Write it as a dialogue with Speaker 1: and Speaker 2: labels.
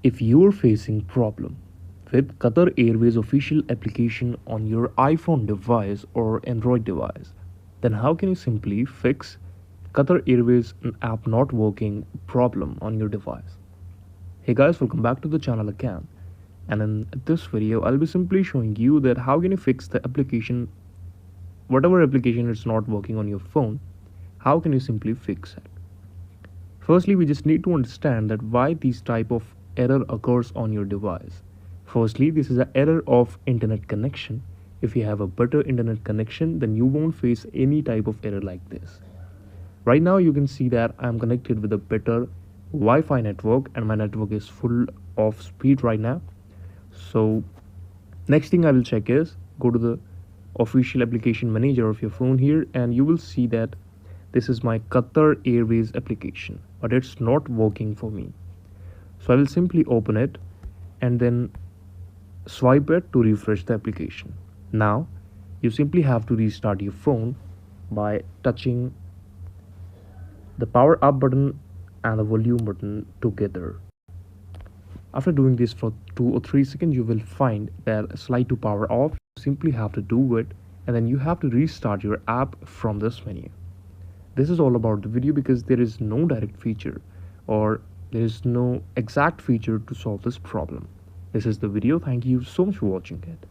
Speaker 1: If you're facing problem with Qatar Airways official application on your iPhone device or Android device, then how can you simply fix Qatar Airways app not working problem on your device? Hey guys, welcome back to the channel again. And in this video, I'll be simply showing you that how can you fix the application, whatever application is not working on your phone, how can you simply fix it? Firstly, we just need to understand that why these type of error occurs on your device. Firstly, this is an error of internet connection. If you have a better internet connection, then you won't face any type of error like this. Right now, you can see that I'm connected with a better Wi-Fi network and my network is full of speed right now. So next thing I will check is go to the official application manager of your phone here, and you will see that this is my Qatar Airways application, but it's not working for me. So I will simply open it and then swipe it to refresh the application. Now you simply have to restart your phone by touching the power up button and the volume button together. After doing this for 2 or 3 seconds, you will find that slide to power off. You simply have to do it, and then you have to restart your app from this menu. This is all about the video because there is no direct feature or there is no exact feature to solve this problem. This is the video. Thank you so much for watching it.